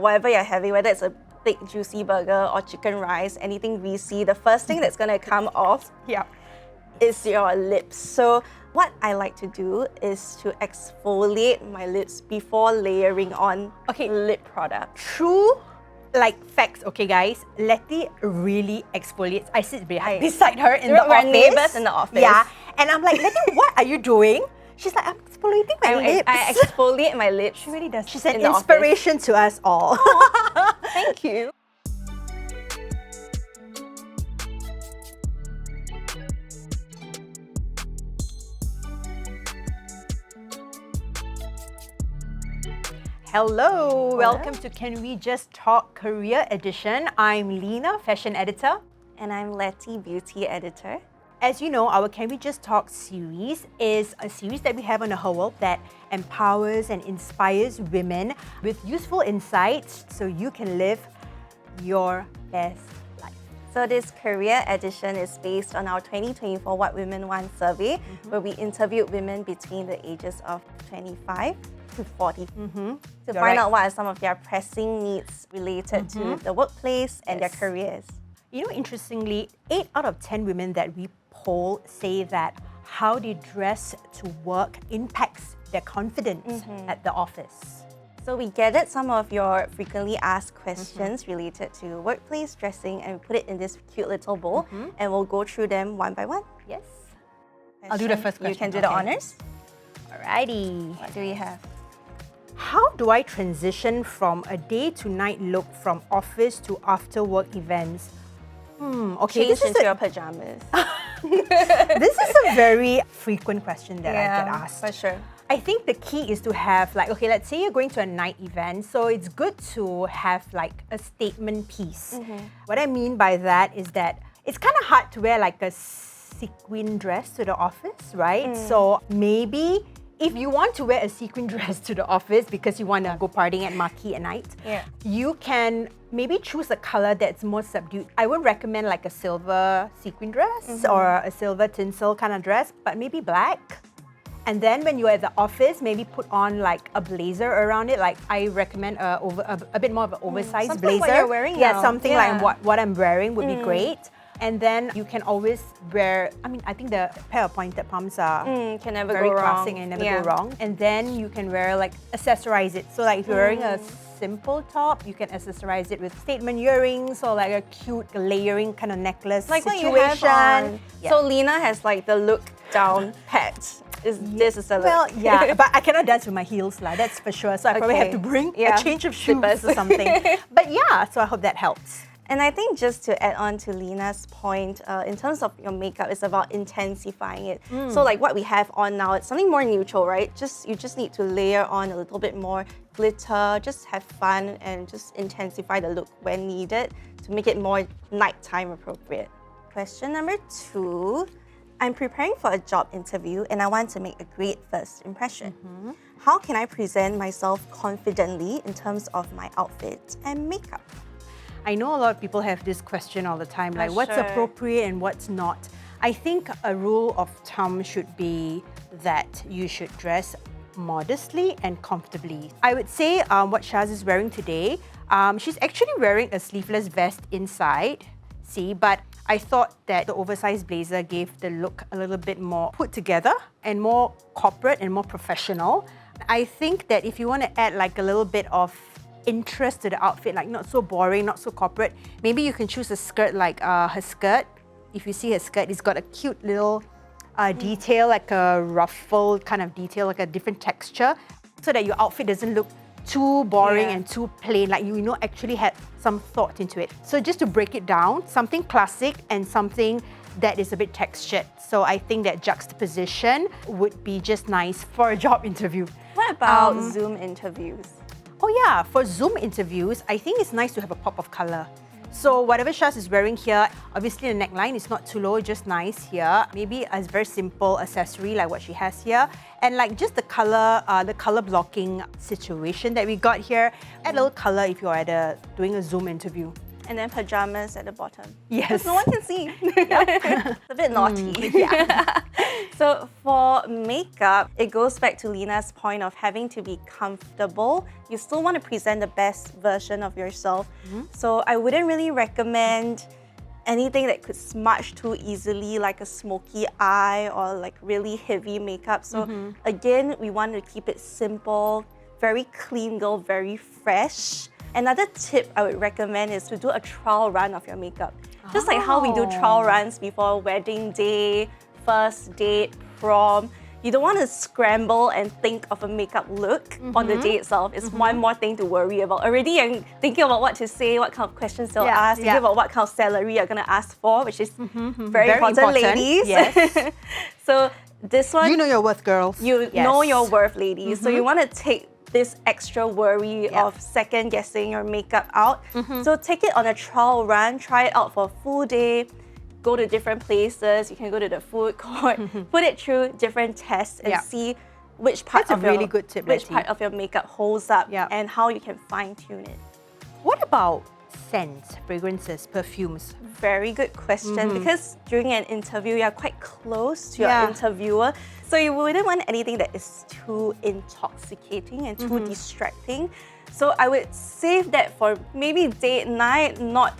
Whatever you're having, whether it's a big juicy burger or chicken rice, anything greasy, the first thing that's going to come off is your lips. So what I like to do is to exfoliate my lips before layering on lip product. True, facts, okay guys. Letty really exfoliates. I sit beside her in the office. We're neighbors in the office. Yeah, and I'm like, Letty, what are you doing? She's like, I'm exfoliating my lips. I exfoliate my lips. She really does. She's an inspiration to us all. Thank you. Hello, welcome to Can We Just Talk Career Edition. I'm Lena, Fashion Editor. And I'm Letty, Beauty Editor. As you know, our Can We Just Talk series is a series that we have on the whole that empowers and inspires women with useful insights so you can live your best life. So this career edition is based on our 2024 What Women Want survey, where we interviewed women between the ages of 25 to 40 to find out what are some of their pressing needs related to the workplace and their careers. You know, interestingly, 8 out of 10 women that we poll say that how they dress to work impacts their confidence at the office. So we gathered some of your frequently asked questions related to workplace dressing and we put it in this cute little bowl and we'll go through them one by one. Yes. I'll do the first question. You can do the honors. Alrighty. What do we have? How do I transition from a day to night look from office to after work events? Change into your pajamas. This is a very frequent question that I get asked. For sure. I think the key is to have let's say you're going to a night event, so it's good to have a statement piece. What I mean by that is that it's kind of hard to wear a sequin dress to the office, right? So maybe if you want to wear a sequin dress to the office because you want to go partying at Marquee at night, you can maybe choose a color that's more subdued. I would recommend a silver sequin dress or a silver tinsel kind of dress, but maybe black. And then when you're at the office, maybe put on a blazer around it. I recommend a bit more of an oversized something blazer. Like what you're wearing now. Something like what I'm wearing would be great. And then you can always wear, I think the pair of pointed pumps are can never very go wrong. classic and never go wrong. And then you can wear accessorize it. So if you're wearing a simple top, you can accessorize it with statement earrings or a cute layering kind of necklace situation. What you have on. So Lena has the look down pat. This is the look. Well, yeah, but I cannot dance with my heels, that's for sure. So I probably have to bring a change of shoes or something. But yeah, so I hope that helps. And I think just to add on to Lena's point, in terms of your makeup, it's about intensifying it. So what we have on now, it's something more neutral, right? You just need to layer on a little bit more glitter, just have fun and just intensify the look when needed to make it more nighttime appropriate. Question number 2, I'm preparing for a job interview and I want to make a great first impression. How can I present myself confidently in terms of my outfit and makeup? I know a lot of people have this question all the time, what's appropriate and what's not. I think a rule of thumb should be that you should dress modestly and comfortably. I would say what Shaz is wearing today, she's actually wearing a sleeveless vest inside, but I thought that the oversized blazer gave the look a little bit more put together and more corporate and more professional. I think that if you want to add a little bit of interest to the outfit, not so boring, not so corporate, maybe you can choose a skirt her skirt. If you see her skirt, it's got a cute little detail, a ruffled kind of detail, a different texture, so that your outfit doesn't look too boring and too plain, actually had some thought into it. So just to break it down, something classic and something that is a bit textured. So I think that juxtaposition would be just nice for a job interview. What about Zoom interviews? Oh yeah, for Zoom interviews, I think it's nice to have a pop of color. So whatever Shaz is wearing here, obviously the neckline is not too low, just nice here. Maybe a very simple accessory like what she has here. And just the color blocking situation that we got here. Add a little color if you're doing a Zoom interview. And then pajamas at the bottom. Yes. Because no one can see. It's a bit naughty. So for makeup, it goes back to Lena's point of having to be comfortable. You still want to present the best version of yourself. So I wouldn't really recommend anything that could smudge too easily, like a smoky eye or like really heavy makeup. So again, we want to keep it simple, very clean girl, very fresh. Another tip I would recommend is to do a trial run of your makeup. Just like how we do trial runs before wedding day, first date, prom. You don't want to scramble and think of a makeup look on the day itself. It's one more thing to worry about. Already you're thinking about what to say, what kind of questions they'll ask, thinking about what kind of salary you're going to ask for, which is very important, ladies. Yes. So this one... You know your worth, girls. You know your worth, ladies. So you want to take this extra worry of second guessing your makeup out. So take it on a trial run, try it out for a full day, go to different places, you can go to the food court, put it through different tests and see which part of really good tip, which part of your makeup holds up and how you can fine-tune it. What about scents, fragrances, perfumes? Very good question, because during an interview, you're quite close to your interviewer. So you wouldn't want anything that is too intoxicating and too distracting. So I would save that for maybe date night, not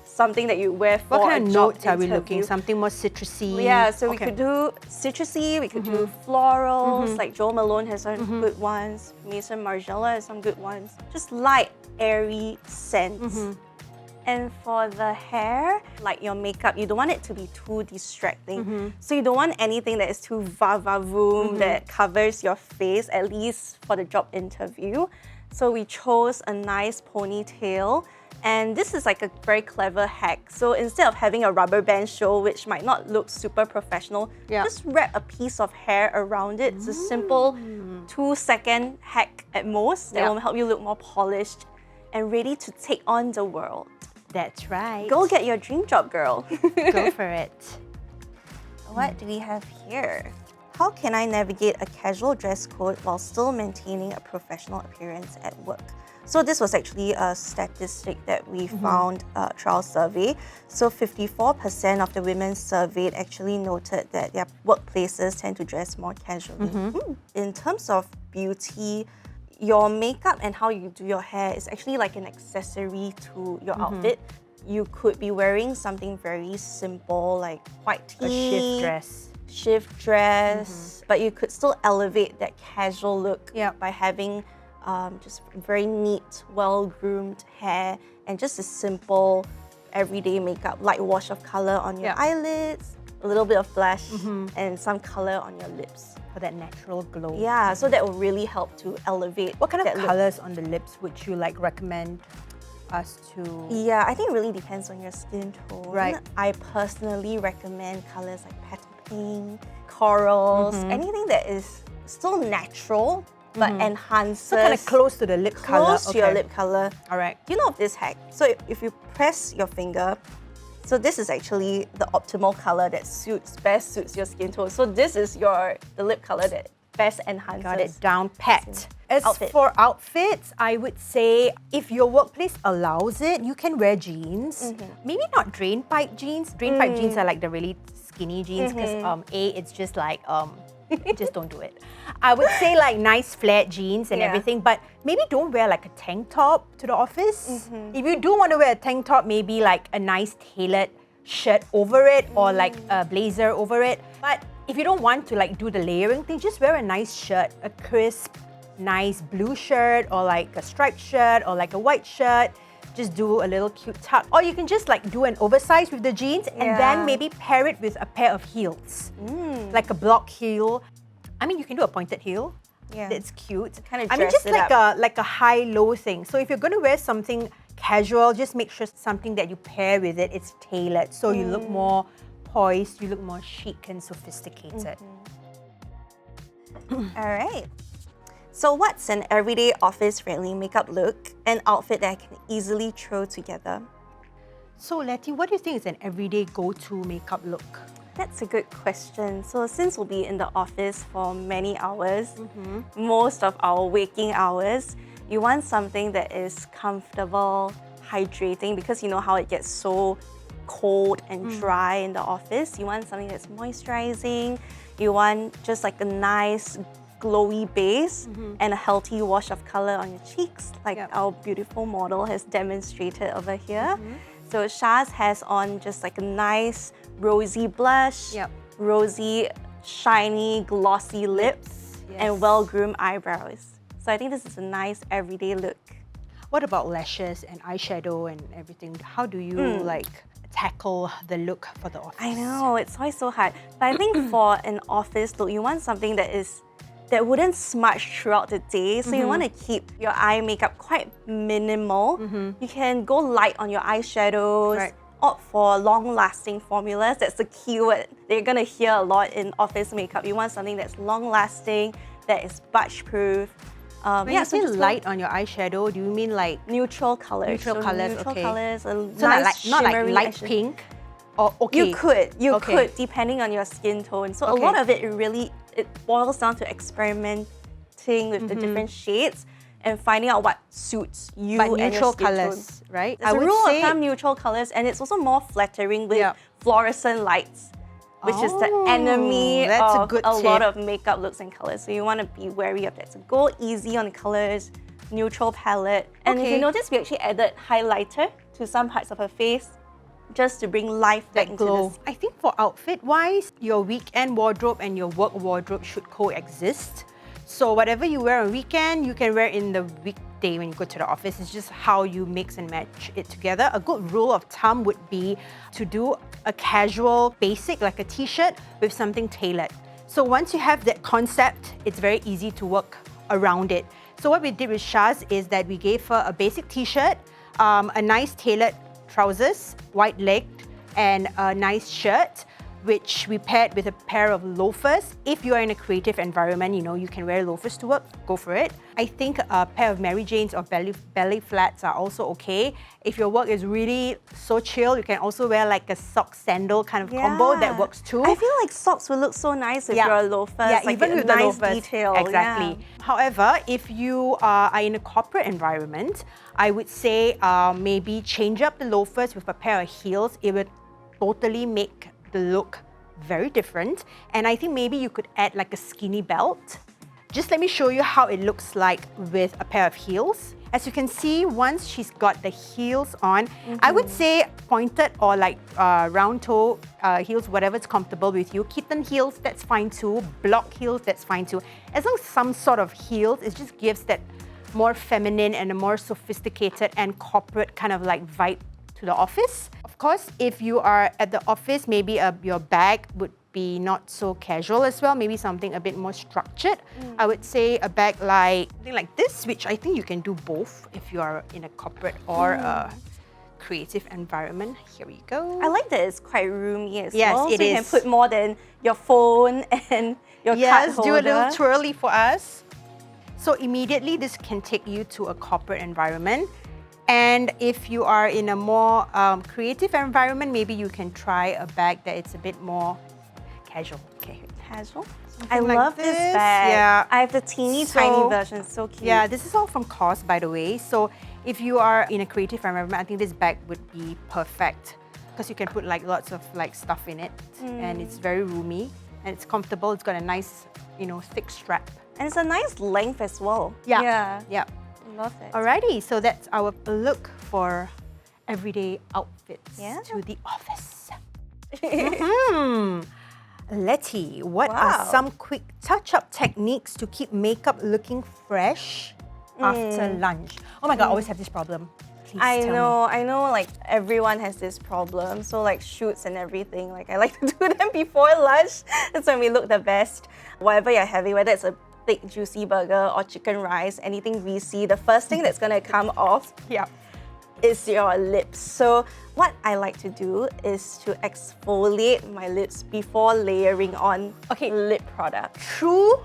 something that you wear for what kind a of job notes are we interview. looking? Something more citrusy? Yeah, so we could do citrusy, we could do florals, like Jo Malone has some good ones, Maison Margiela has some good ones. Just light, airy scents. And for the hair, like your makeup, you don't want it to be too distracting. So you don't want anything that is too va-va-voom, that covers your face, at least for the job interview. So we chose a nice ponytail. And this is like a very clever hack. So instead of having a rubber band show, which might not look super professional, just wrap a piece of hair around it. It's a simple 2-second hack at most that will help you look more polished and ready to take on the world. That's right. Go get your dream job, girl. Go for it. What do we have here? How can I navigate a casual dress code while still maintaining a professional appearance at work? So this was actually a statistic that we found through our survey. So 54% of the women surveyed actually noted that their workplaces tend to dress more casually. In terms of beauty, your makeup and how you do your hair is actually like an accessory to your outfit. You could be wearing something very simple like white tee, shift dress, but you could still elevate that casual look by having just very neat, well-groomed hair and just a simple everyday makeup, light wash of color on your eyelids, a little bit of blush, and some color on your lips. For that natural glow. Yeah, so that will really help to elevate. What kind of that colors on the lips would you like recommend us to? Yeah, I think it really depends on your skin tone. Right. I personally recommend colors like petal pink, corals, anything that is still natural but enhances. So kind of close to the lip color. Close to your lip color. All right. You know of this hack? So if you press your finger, so this is actually the optimal color that best suits your skin tone. So this is the lip color that best enhances. Got it down pat. As Outfit. for outfits, I would say if your workplace allows it, you can wear jeans. Maybe not drain pipe jeans. Drain pipe jeans are like the really skinny jeans because it's just like just don't do it. I would say like nice flat jeans and everything, but maybe don't wear like a tank top to the office. If you do want to wear a tank top, maybe like a nice tailored shirt over it or like a blazer over it. But if you don't want to like do the layering thing, just wear a nice shirt, a crisp, nice blue shirt or like a striped shirt or like a white shirt. Just do a little cute tuck. Or you can just like do an oversize with the jeans and then maybe pair it with a pair of heels. Like a block heel. I mean, you can do a pointed heel. Yeah. That's cute. Kind of I mean, dress just it like a high-low thing. So if you're going to wear something casual, just make sure something that you pair with it is tailored. So you look more poised, you look more chic and sophisticated. All right. So what's an everyday office-friendly makeup look, an outfit that I can easily throw together? So Letty, what do you think is an everyday go-to makeup look? That's a good question. So since we'll be in the office for many hours, most of our waking hours, you want something that is comfortable, hydrating, because you know how it gets so cold and dry in the office. You want something that's moisturizing. You want just like a nice glowy base and a healthy wash of color on your cheeks, like our beautiful model has demonstrated over here. So Shaz has on just like a nice rosy blush, rosy, shiny, glossy lips, and well-groomed eyebrows. So I think this is a nice everyday look. What about lashes and eyeshadow and everything? How do you like tackle the look for the office? I know, it's always so hard. But I think for an office look, you want something that wouldn't smudge throughout the day. So you want to keep your eye makeup quite minimal. You can go light on your eyeshadows, opt for long-lasting formulas. That's the keyword that you're going to hear a lot in office makeup. You want something that's long-lasting, that is budge-proof. When you say light on your eyeshadow, do you mean like neutral colors? Neutral colors, neutral okay. colors, a so nice not like shimmery light action. pink? Or, okay. You could, depending on your skin tone. So a lot of it boils down to experimenting with the different shades and finding out what suits you But and neutral your skin colors, tone. right? There's a rule of thumb, neutral colors, and it's also more flattering with fluorescent lights, which is the enemy of a lot of makeup looks and colors. So you want to be wary of that. So go easy on the colors, neutral palette. And if you notice, we actually added highlighter to some parts of her face, just to bring life back into glow. this. I think for outfit-wise, your weekend wardrobe and your work wardrobe should coexist. So whatever you wear on weekend, you can wear in the weekday when you go to the office. It's just how you mix and match it together. A good rule of thumb would be to do a casual basic, like a t-shirt, with something tailored. So once you have that concept, it's very easy to work around it. So what we did with Shaz is that we gave her a basic t-shirt, a nice tailored trousers, white-legged, and a nice shirt, which we paired with a pair of loafers. If you are in a creative environment, you know, you can wear loafers to work, go for it. I think a pair of Mary Janes or belly flats are also okay. If your work is really so chill, you can also wear like a sock sandal kind of combo that works too. I feel like socks will look so nice with your loafers. Yeah, like even with nice the loafers. detail. Exactly. However, if you are in a corporate environment, I would say maybe change up the loafers with a pair of heels. It would totally make the look very different. And I think maybe you could add like a skinny belt. Just let me show you how it looks like with a pair of heels. As you can see, once she's got the heels on, I would say pointed or like round toe heels, whatever's comfortable with you. Kitten heels, that's fine too. Block heels, that's fine too. As long as some sort of heels, it just gives that more feminine and a more sophisticated and corporate kind of like vibe to the office. Of course, if you are at the office, maybe your bag would be not so casual as well, maybe something a bit more structured. I would say a bag like something like this, which I think you can do both if you are in a corporate or a creative environment. Here we go. I like that it's quite roomy as well. Yes, so it you is. can put more than your phone and your card holder. Do a little twirly for us. So immediately this can take you to a corporate environment. And if you are in a more creative environment, maybe you can try a bag that it's a bit more casual. Okay. Casual? Something I like love this bag. Yeah. I have the teeny tiny version, so cute. Yeah, this is all from COS, by the way. So if you are in a creative environment, I think this bag would be perfect because you can put like lots of like stuff in it and it's very roomy and it's comfortable. It's got a nice, you know, thick strap. And it's a nice length as well. Yeah. Love it. Alrighty, so that's our look for everyday outfits to the office. Letty, what are some quick touch-up techniques to keep makeup looking fresh after lunch? Oh my god, I always have this problem. Please I tell me. know like everyone has this problem. So like shoots and everything, like I like to do them before lunch. That's when we look the best. Whatever you're having, whether it's a thick juicy burger or chicken rice, anything greasy, the first thing that's gonna come off is your lips. So what I like to do is to exfoliate my lips before layering on lip product. True,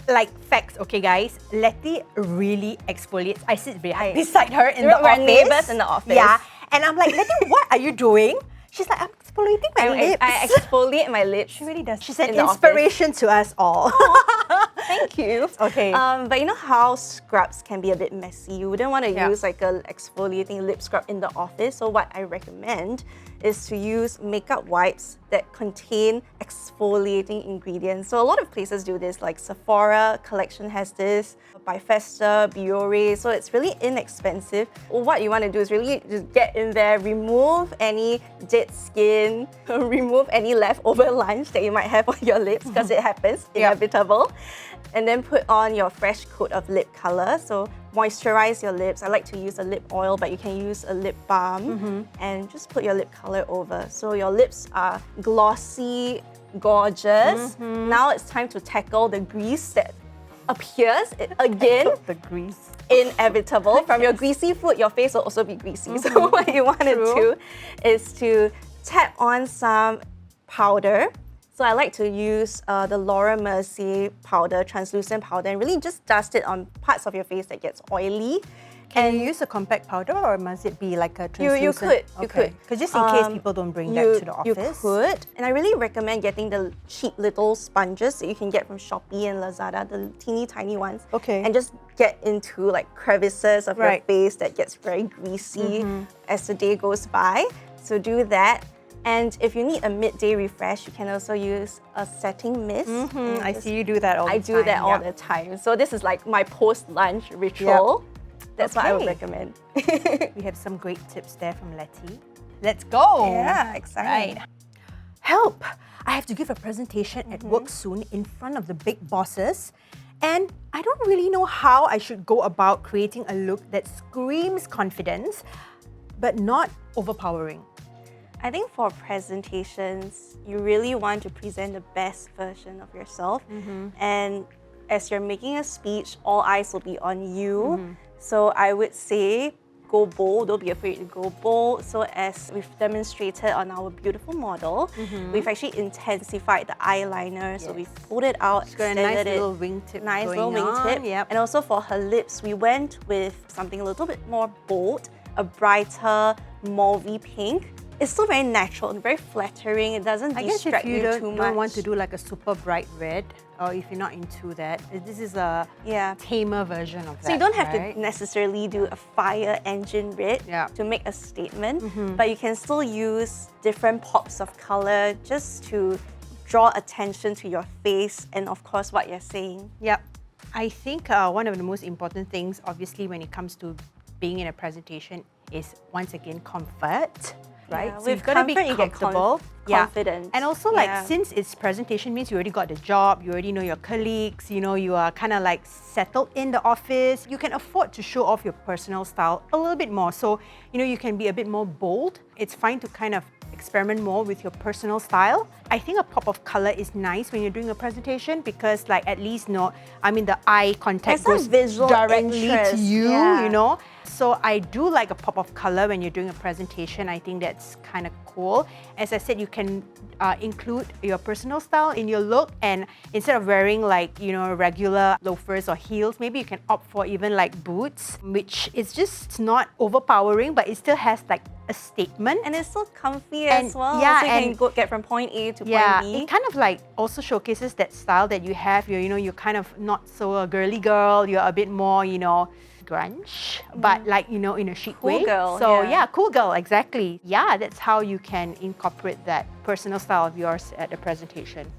like facts, okay guys, Letty really exfoliates. I sit beside her in the office. We're neighbors in the office. Yeah, and I'm like, Letty, what are you doing? She's like, I'm exfoliating my lips. I exfoliate my lips. She really does. She's an the inspiration to us all. Thank you. Okay. But you know how scrubs can be a bit messy? You wouldn't want to use like a exfoliating lip scrub in the office. So what I recommend is to use makeup wipes that contain exfoliating ingredients. So a lot of places do this, like Sephora collection has this, Bifesta, Biore, so it's really inexpensive. What you want to do is really just get in there, remove any dead skin, remove any leftover lunch that you might have on your lips, because it happens, inevitable. And then put on your fresh coat of lip color. So moisturize your lips. I like to use a lip oil, but you can use a lip balm and just put your lip color over. So your lips are glossy, gorgeous. Now it's time to tackle the grease that appears again. The grease. Inevitable. From your greasy food, your face will also be greasy. So what you want to do is to tap on some powder. So I like to use the Laura Mercier powder, translucent powder, and really just dust it on parts of your face that gets oily. Can you use a compact powder, or must it be like a translucent? You could. Because just in case people don't bring that to the office. You could. And I really recommend getting the cheap little sponges that you can get from Shopee and Lazada, the teeny tiny ones. Okay. And just get into like crevices of your face that gets very greasy as the day goes by. So do that. And if you need a midday refresh, you can also use a setting mist. I see you do that all the time. I do that all the time. So this is like my post-lunch ritual. That's what I would recommend. We have some great tips there from Letty. Let's go! Yeah, exciting. Right. Help! I have to give a presentation at work soon in front of the big bosses. And I don't really know how I should go about creating a look that screams confidence, but not overpowering. I think for presentations, you really want to present the best version of yourself. And as you're making a speech, all eyes will be on you. So I would say go bold, don't be afraid to go bold. So as we've demonstrated on our beautiful model, we've actually intensified the eyeliner. So we've pulled it out, She's got a nice little wingtip wingtip. And also for her lips, we went with something a little bit more bold, a brighter mauvey pink. It's still very natural and very flattering. It doesn't distract you too much. I guess if you don't want to do like a super bright red, or if you're not into that, this is a tamer version of that. So you don't have to necessarily do a fire engine red to make a statement, but you can still use different pops of color just to draw attention to your face and of course what you're saying. Yep. I think one of the most important things, obviously, when it comes to being in a presentation is, once again, comfort. Right? Yeah, so you've got to be comfortable, confident. And also since it's presentation means you already got the job, you already know your colleagues, you know, you are kind of like settled in the office. You can afford to show off your personal style a little bit more. So, you know, you can be a bit more bold. It's fine to kind of experiment more with your personal style. I think a pop of color is nice when you're doing a presentation because like at least the eye contact goes directly to you, you know. So I do like a pop of color when you're doing a presentation. I think that's kind of cool. As I said, you can include your personal style in your look, and instead of wearing like, you know, regular loafers or heels, maybe you can opt for even like boots, which is just not overpowering, but it still has like a statement. And it's still comfy as well. Yeah, so you can get from point A to point B. It kind of like also showcases that style that you have. You're kind of not so a girly girl. You're a bit more, you know, grunge, but like, you know, in a chic way. Cool girl. So cool girl, exactly. Yeah, that's how you can incorporate that personal style of yours at a presentation.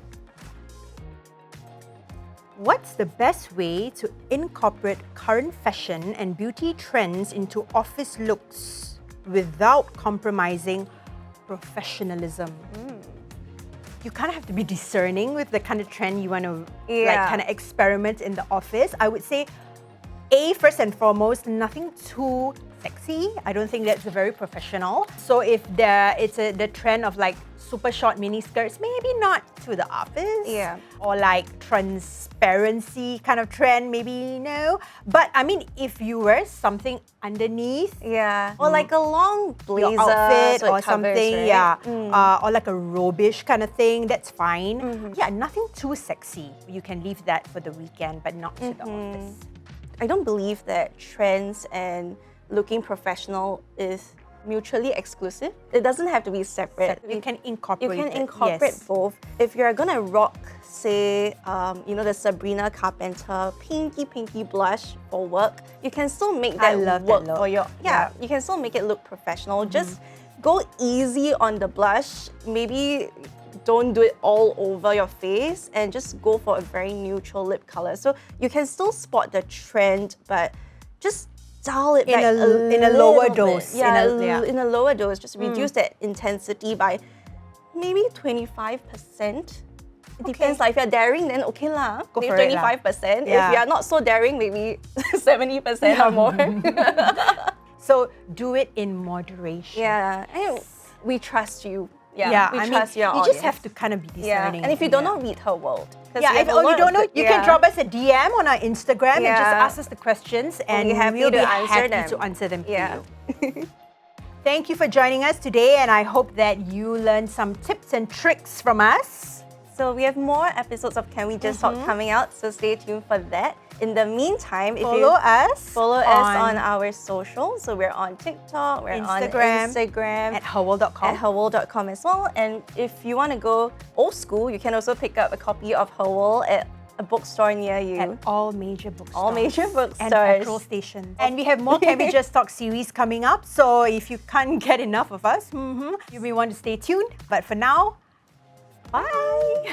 What's the best way to incorporate current fashion and beauty trends into office looks without compromising professionalism? You kind of have to be discerning with the kind of trend you want to like kind of experiment in the office. I would say first and foremost, nothing too sexy. I don't think that's very professional. So if it's the trend of like super short mini skirts, maybe not to the office. Yeah. Or like transparency kind of trend, maybe no. But I mean, if you wear something underneath, or like a long blazer, your outfit so or something, right? or like a robish kind of thing, that's fine. Yeah, nothing too sexy. You can leave that for the weekend, but not to the office. I don't believe that trends and looking professional is mutually exclusive. It doesn't have to be separate. You can incorporate both. If you're gonna rock, say, the Sabrina Carpenter pinky blush for work, you can still make that work for your. You can still make it look professional. Just go easy on the blush. Maybe don't do it all over your face and just go for a very neutral lip color. So you can still spot the trend, but just dial it back in a lower little dose. bit. Yeah, in a lower dose. Just reduce that intensity by maybe 25%. It depends. Like if you're daring, then okay lah. Go maybe for it lah. 25%. Yeah. If you're not so daring, maybe 70% or more. So do it in moderation. Yeah, and we trust you. We I trust mean, your you just audience. have to kind of be Yeah, discerning. and if you don't know, read her world. Yeah, if you don't know, you can drop us a DM on our Instagram and just Yeah. ask us the questions, and be happy we'll to be answer happy them. to answer them Yeah. for you. Thank you for joining us today, and I hope that you learned some tips and tricks from us. So we have more episodes of Can We Just Talk coming out, so stay tuned for that. In the meantime, if you Follow us on our socials, so we're on TikTok, we're Instagram, on Instagram, at herworld.com. at herworld.com as well. And if you want to go old school, you can also pick up a copy of Her World at a bookstore near you. At all major bookstores. All major And bookstores. petrol stations. And we have more Can We Just Talk series coming up, so if you can't get enough of us, you may want to stay tuned. But for now, bye!